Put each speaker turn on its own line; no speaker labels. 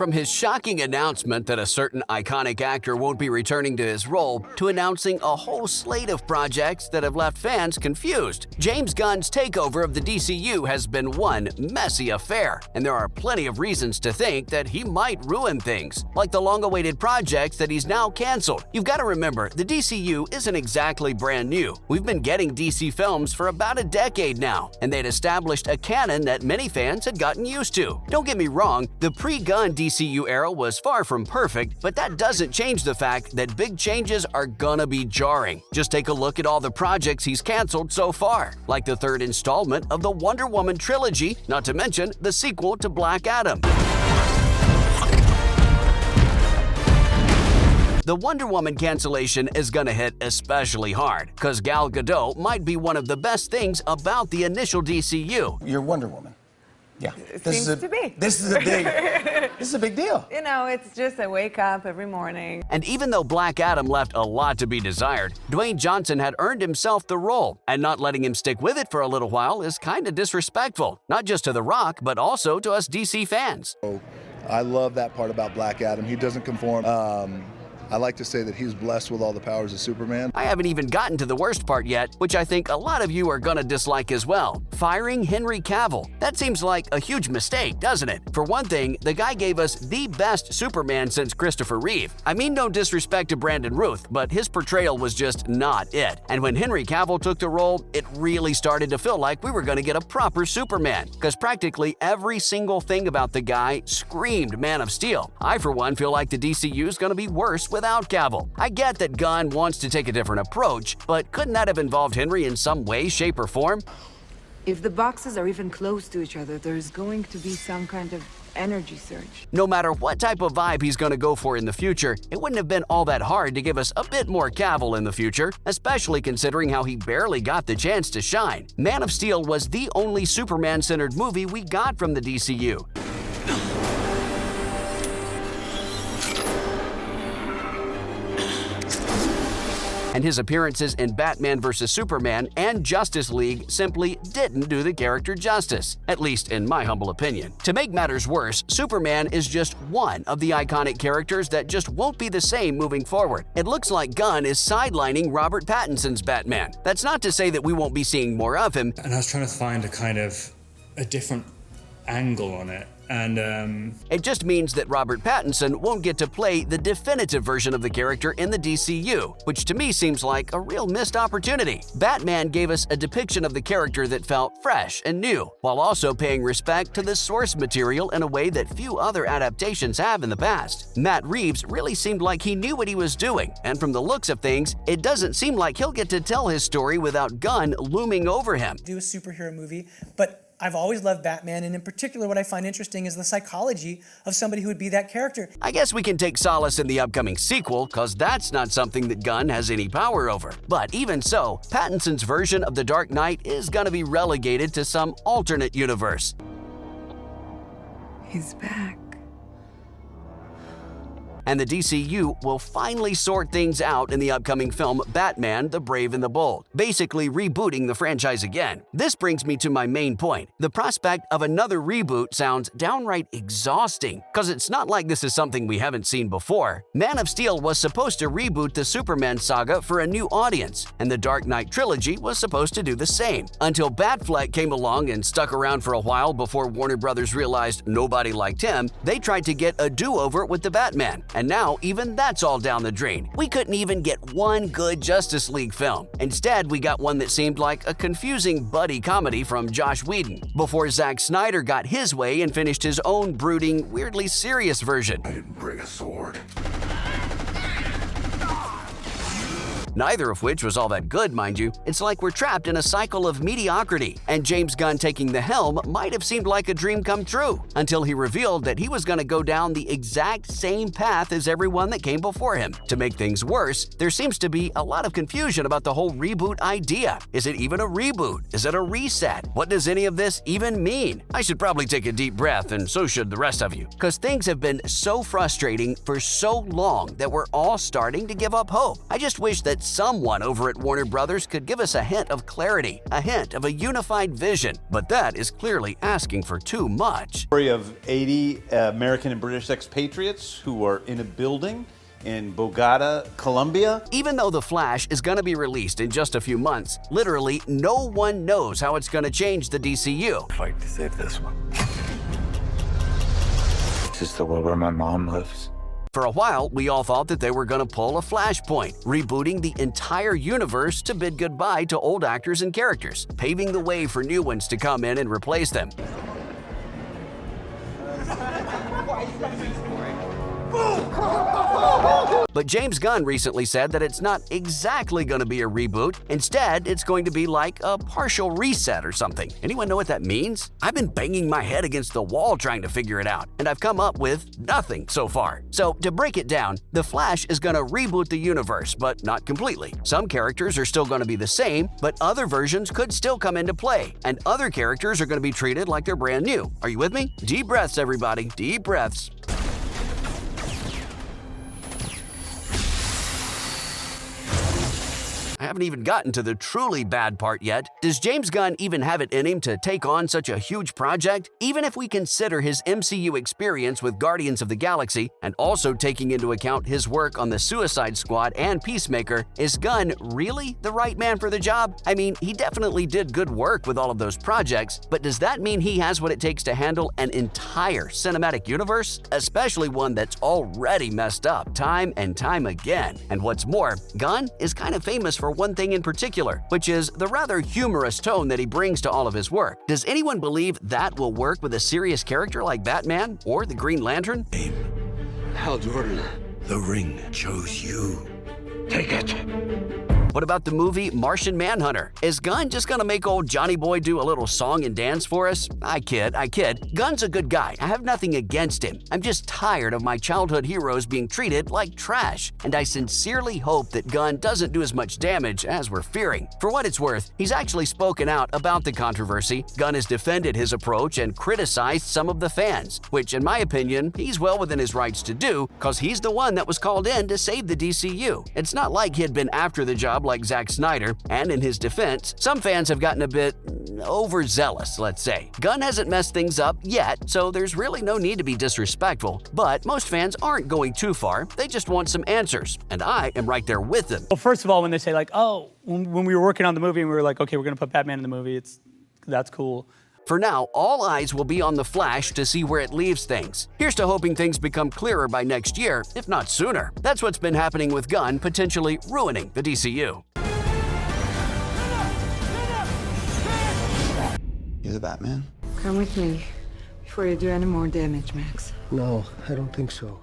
From his shocking announcement that a certain iconic actor won't be returning to his role, to announcing a whole slate of projects that have left fans confused, James Gunn's takeover of the DCU has been one messy affair, and there are plenty of reasons to think that he might ruin things, like the long-awaited projects that he's now canceled. You've got to remember, the DCU isn't exactly brand new. We've been getting DC films for about a decade now, and they'd established a canon that many fans had gotten used to. Don't get me wrong, the pre-Gunn DCU era was far from perfect, but that doesn't change the fact that big changes are gonna be jarring. Just take a look at all the projects he's canceled so far, like the third installment of the Wonder Woman trilogy, not to mention the sequel to Black Adam. The Wonder Woman cancellation is gonna hit especially hard, cause Gal Gadot might be one of the best things about the initial DCU.
You're Wonder Woman. Yeah.
Seems to be.
This is a big deal.
You know, it's just I wake up every morning.
And even though Black Adam left a lot to be desired, Dwayne Johnson had earned himself the role, and not letting him stick with it for a little while is kinda disrespectful, not just to The Rock, but also to us DC fans.
I love that part about Black Adam. He doesn't conform. I like to say that he's blessed with all the powers of Superman.
I haven't even gotten to the worst part yet, which I think a lot of you are gonna dislike as well. Firing Henry Cavill. That seems like a huge mistake, doesn't it? For one thing, the guy gave us the best Superman since Christopher Reeve. I mean no disrespect to Brandon Routh, but his portrayal was just not it. And when Henry Cavill took the role, it really started to feel like we were gonna get a proper Superman, because practically every single thing about the guy screamed Man of Steel. I, for one, feel like the DCU is gonna be worse without Cavill. I get that Gunn wants to take a different approach, but couldn't that have involved Henry in some way, shape, or form?
If the boxes are even close to each other, there's going to be some kind of energy surge.
No matter what type of vibe he's going to go for in the future, it wouldn't have been all that hard to give us a bit more Cavill in the future, especially considering how he barely got the chance to shine. Man of Steel was the only Superman-centered movie we got from the DCU. And his appearances in Batman vs. Superman and Justice League simply didn't do the character justice, at least in my humble opinion. To make matters worse, Superman is just one of the iconic characters that just won't be the same moving forward. It looks like Gunn is sidelining Robert Pattinson's Batman. That's not to say that we won't be seeing more of him.
And I was trying to find a different angle on it. And
it just means that Robert Pattinson won't get to play the definitive version of the character in the DCU, which to me seems like a real missed opportunity. Batman gave us a depiction of the character that felt fresh and new, while also paying respect to the source material in a way that few other adaptations have in the past. Matt Reeves really seemed like he knew what he was doing, and from the looks of things, it doesn't seem like he'll get to tell his story without Gunn looming over him.
Do a superhero movie, but I've always loved Batman, and in particular what I find interesting is the psychology of somebody who would be that character.
I guess we can take solace in the upcoming sequel, cause that's not something that Gunn has any power over. But even so, Pattinson's version of The Dark Knight is gonna be relegated to some alternate universe.
He's back.
And the DCU will finally sort things out in the upcoming film Batman: The Brave and the Bold, basically rebooting the franchise again. This brings me to my main point. The prospect of another reboot sounds downright exhausting, cause it's not like this is something we haven't seen before. Man of Steel was supposed to reboot the Superman saga for a new audience, and the Dark Knight trilogy was supposed to do the same, until Batfleck came along and stuck around for a while before Warner Brothers realized nobody liked him. They tried to get a do-over with the Batman, and now even that's all down the drain. We couldn't even get one good Justice League film. Instead, we got one that seemed like a confusing buddy comedy from Joss Whedon, before Zack Snyder got his way and finished his own brooding, weirdly serious version.
I didn't bring a sword.
Neither of which was all that good, mind you. It's like we're trapped in a cycle of mediocrity, and James Gunn taking the helm might have seemed like a dream come true, until he revealed that he was going to go down the exact same path as everyone that came before him. To make things worse, there seems to be a lot of confusion about the whole reboot idea. Is it even a reboot? Is it a reset? What does any of this even mean? I should probably take a deep breath, and so should the rest of you, because things have been so frustrating for so long that we're all starting to give up hope. I just wish that that someone over at Warner Brothers could give us a hint of clarity, a hint of a unified vision, but that is clearly asking for too much.
Story of 80 American and British expatriates who are in a building in Bogota, Colombia.
Even though The Flash is going to be released in just a few months, literally no one knows how it's going to change the DCU.
Fight to save this one. This is the world where my mom lives.
For a while, we all thought that they were going to pull a Flashpoint, rebooting the entire universe to bid goodbye to old actors and characters, paving the way for new ones to come in and replace them. But James Gunn recently said that it's not exactly going to be a reboot. Instead, it's going to be like a partial reset or something. Anyone know what that means? I've been banging my head against the wall trying to figure it out, and I've come up with nothing so far. So, to break it down, The Flash is going to reboot the universe, but not completely. Some characters are still going to be the same, but other versions could still come into play, and other characters are going to be treated like they're brand new. Are you with me? Deep breaths, everybody. Deep breaths. I haven't even gotten to the truly bad part yet. Does James Gunn even have it in him to take on such a huge project? Even if we consider his MCU experience with Guardians of the Galaxy and also taking into account his work on the Suicide Squad and Peacemaker, is Gunn really the right man for the job? I mean, he definitely did good work with all of those projects, but does that mean he has what it takes to handle an entire cinematic universe? Especially one that's already messed up time and time again. And what's more, Gunn is kind of famous for one thing in particular, which is the rather humorous tone that he brings to all of his work. Does anyone believe that will work with a serious character like Batman or the Green Lantern?
Hal Jordan, the ring chose you. Take it.
What about the movie Martian Manhunter? Is Gunn just gonna make old Johnny Boy do a little song and dance for us? I kid. Gunn's a good guy. I have nothing against him. I'm just tired of my childhood heroes being treated like trash, and I sincerely hope that Gunn doesn't do as much damage as we're fearing. For what it's worth, he's actually spoken out about the controversy. Gunn has defended his approach and criticized some of the fans, which in my opinion, he's well within his rights to do, cause he's the one that was called in to save the DCU. It's not like he had been after the job like Zack Snyder, and in his defense, some fans have gotten a bit overzealous, let's say. Gunn hasn't messed things up yet, so there's really no need to be disrespectful, but most fans aren't going too far. They just want some answers, and I am right there with them.
Well, first of all, when they say like, oh, when we were working on the movie and we were like, okay, we're gonna put Batman in the movie, that's cool.
For now, all eyes will be on The Flash to see where it leaves things. Here's to hoping things become clearer by next year, if not sooner. That's what's been happening with Gunn potentially ruining the DCU.
You're the Batman?
Come with me before you do any more damage, Max.
No, I don't think so.